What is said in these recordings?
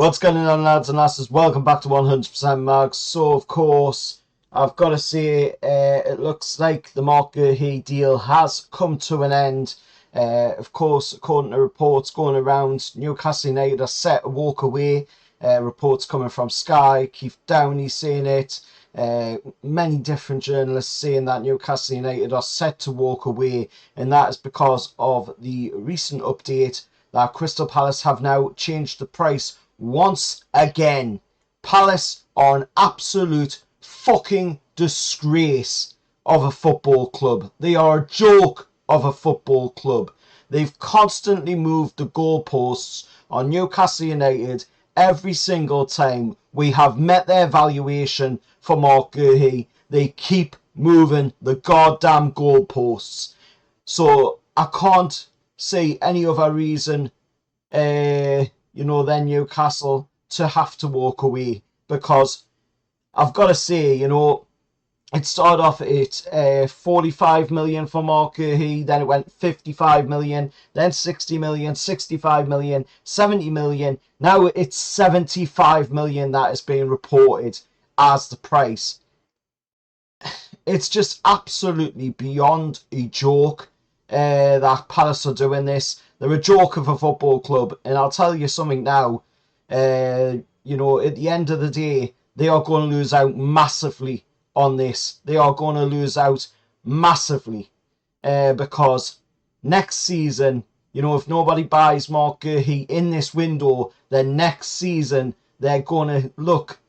What's going on, lads and lasses? Welcome back to 100% Mags. So, of course, I've got to say, it looks like the Guehi deal has come to an end. Of course, according to reports going around, Newcastle United are set to walk away. Reports coming from Sky, Keith Downey saying it. Many different journalists saying that Newcastle United are set to walk away, and that is because of the recent update that Crystal Palace have now changed the price once again. Palace are an absolute fucking disgrace of a football club. They are a joke of a football club. They've constantly moved the goalposts on Newcastle United every single time we have met their valuation for Mark Guehi. They keep moving the goddamn goalposts. So I can't see any other reason then Newcastle to have to walk away, because I've got to say, it started off at 45 million for Mark Guehi, then it went 55 million, then 60 million, 65 million, 70 million. Now it's 75 million that is being reported as the price. It's just absolutely beyond a joke that Palace are doing this. They're a joke of a football club, and I'll tell you something now. At the end of the day, they are going to lose out massively on this. They are going to lose out massively because next season, if nobody buys Mark Guehi in this window, then next season they're going to look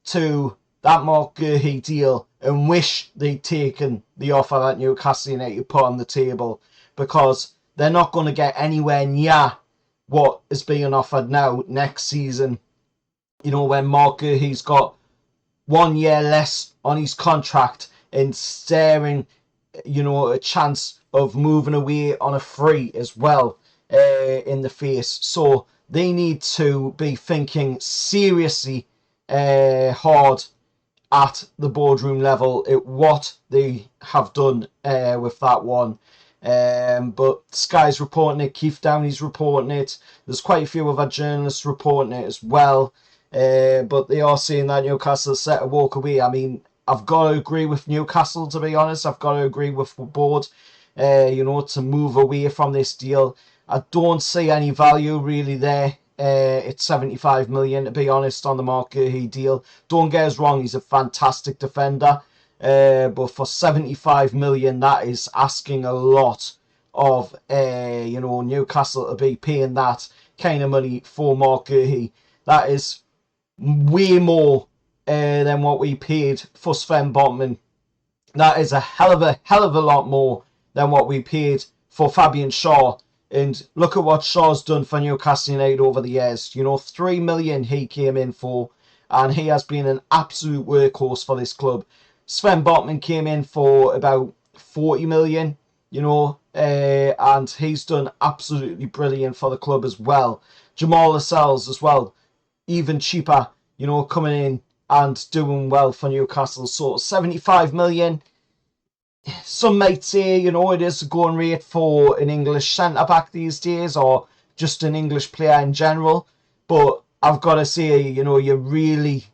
to that Mark Guehi deal and wish they'd taken the offer that Newcastle United put on the table, because they're not going to get anywhere near what is being offered now next season. When Mark Guehi's got 1 year less on his contract and staring, a chance of moving away on a free as well in the face. So they need to be thinking seriously hard at the boardroom level at what they have done with that one. But Sky's reporting it, Keith Downey's reporting it, there's quite a few other journalists reporting it as well, but they are saying that Newcastle's set to walk away. I mean, I've got to agree with Newcastle, to be honest. I've got to agree with the board, to move away from this deal. I don't see any value really there. It's 75 million, to be honest, on the Mark Guehi deal. Don't get us wrong, he's a fantastic defender. But for 75 million, that is asking a lot of, Newcastle to be paying that kind of money for Mark Guehi. That is way more than what we paid for Sven Botman. That is a hell of a lot more than what we paid for Fabian Shaw. And look at what Shaw's done for Newcastle United over the years. 3 million he came in for, and he has been an absolute workhorse for this club. Sven Botman came in for about 40 million, and he's done absolutely brilliant for the club as well. Jamal Lascelles as well, even cheaper, coming in and doing well for Newcastle. So 75 million. Some might say, it is a going rate for an English centre-back these days, or just an English player in general. But I've got to say, you're really,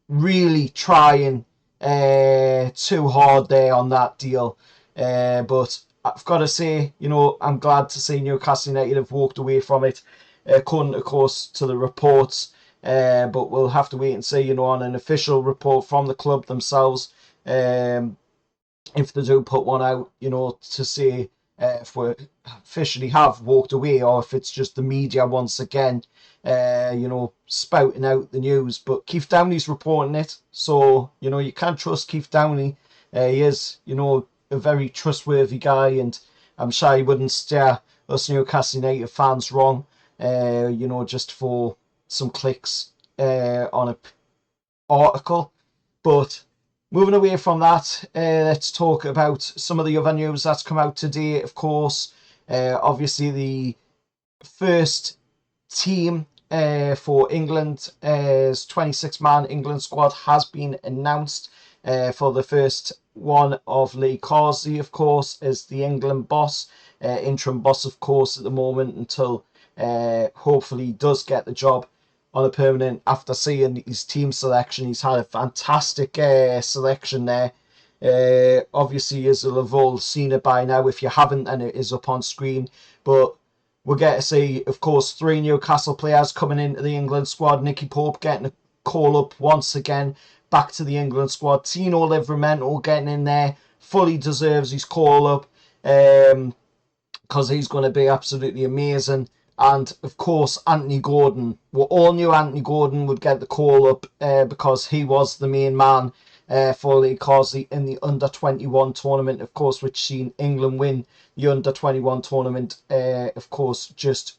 really trying too hard there on that deal. But I've got to say, I'm glad to see Newcastle United have walked away from it, according, of course, to the reports. But we'll have to wait and see, on an official report from the club themselves, if they do put one out, to say if we officially have walked away, or if it's just the media once again, spouting out the news. But Keith Downey's reporting it, so, you can't trust Keith Downey. He is, a very trustworthy guy, and I'm sure he wouldn't steer us Newcastle United fans wrong, just for some clicks on an article. But moving away from that, let's talk about some of the other news that's come out today. Of course, obviously the first team for England, 26-man England squad has been announced. For the first one of Lee Carsley, of course, is the England boss, interim boss, of course, at the moment, until hopefully he does get the job. on a permanent after seeing his team selection. He's had a fantastic selection there. Obviously, you'll have all seen it by now. If you haven't, then it is up on screen. But we'll get to see, of course, 3 Newcastle players coming into the England squad. Nicky Pope getting a call up once again back to the England squad. Tino Livramento getting in there. Fully deserves his call up. Because he's going to be absolutely amazing. And of course, Anthony Gordon. We all knew Anthony Gordon would get the call up because he was the main man for Lee Carsley in the under-21 tournament, of course, which seen England win the under-21 tournament, of course, just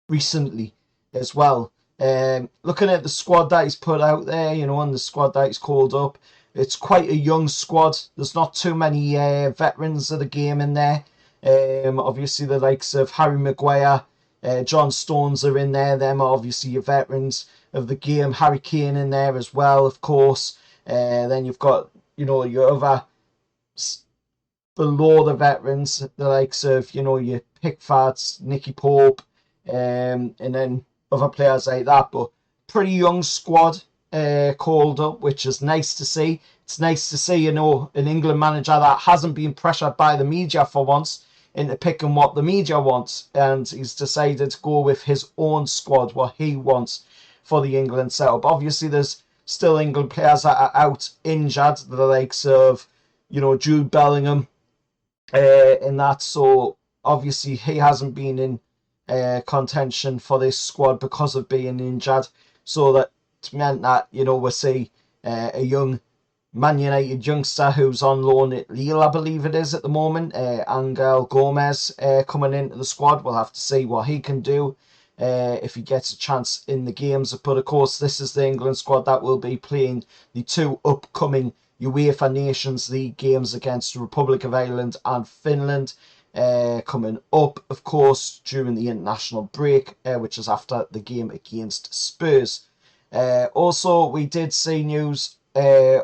recently as well. Looking at the squad that he's put out there, and the squad that he's called up, it's quite a young squad. There's not too many veterans of the game in there. Obviously, the likes of Harry Maguire, John Stones are in there. Them are obviously your veterans of the game. Harry Kane in there as well, of course. Then you've got, your other below the veterans, the likes of, your Pickfords, Nicky Pope, and then other players like that. But pretty young squad called up, which is nice to see. It's nice to see, an England manager that hasn't been pressured by the media for once into picking what the media wants, and he's decided to go with his own squad, what he wants for the England setup. Obviously, there's still England players that are out injured, the likes of, Jude Bellingham, in that. So obviously he hasn't been in contention for this squad because of being injured. So that meant that, we see a young Man United youngster who's on loan at Lille, I believe it is at the moment, Angel Gomez, coming into the squad. We'll have to see what he can do if he gets a chance in the games. But of course, this is the England squad that will be playing the 2 upcoming UEFA Nations League games against the Republic of Ireland and Finland, coming up, of course, during the international break, which is after the game against Spurs. Also, we did see news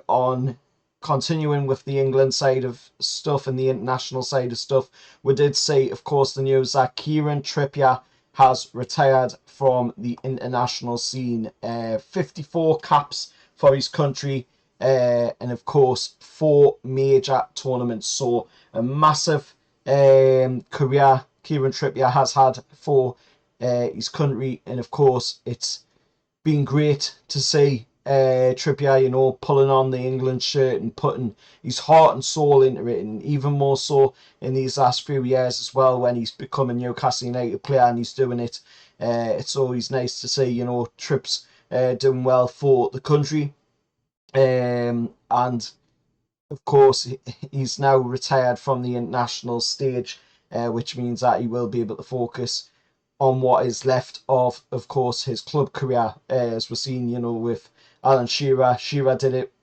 on continuing with the England side of stuff and the international side of stuff. We did see, of course, the news that Kieran Trippier has retired from the international scene. 54 caps for his country, and of course 4 major tournaments. So a massive career Kieran Trippier has had for his country, and of course it's been great to see Trippier, pulling on the England shirt and putting his heart and soul into it, and even more so in these last few years as well, when he's become a Newcastle United player and he's doing it. It's always nice to see, Trips doing well for the country. And of course, he's now retired from the international stage, which means that he will be able to focus on what is left of course, his club career, as we're seeing, with Alan Shearer. Shearer did it,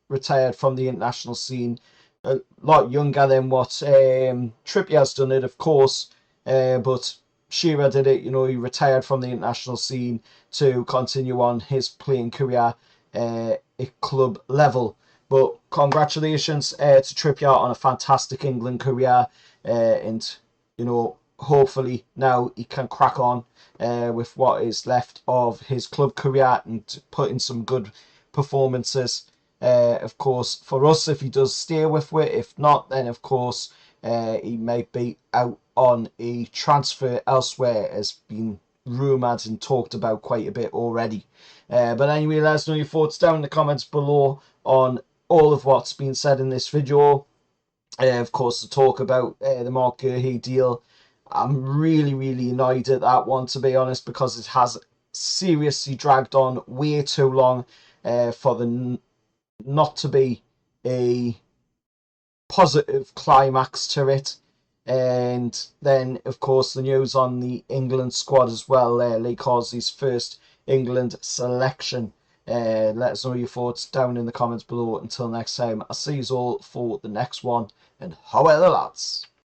retired from the international scene a lot younger than what Trippier's done it, of course, but Shearer did it, he retired from the international scene to continue on his playing career at club level. But congratulations to Trippier on a fantastic England career, and, hopefully now he can crack on with what is left of his club career and put in some good performances, of course, for us, if he does stay with it. If not, then of course he might be out on a transfer elsewhere, as been rumoured and talked about quite a bit already. But anyway, let us know your thoughts down in the comments below on all of what's been said in this video. Of course, to talk about the Mark Guehi deal, I'm really annoyed at that one, to be honest, because it has seriously dragged on way too long for the not to be a positive climax to it. And then, of course, the news on the England squad as well, Lee Carsley's first England selection. Let us know your thoughts down in the comments below. Until next time, I'll see you all for the next one, and how are the lads?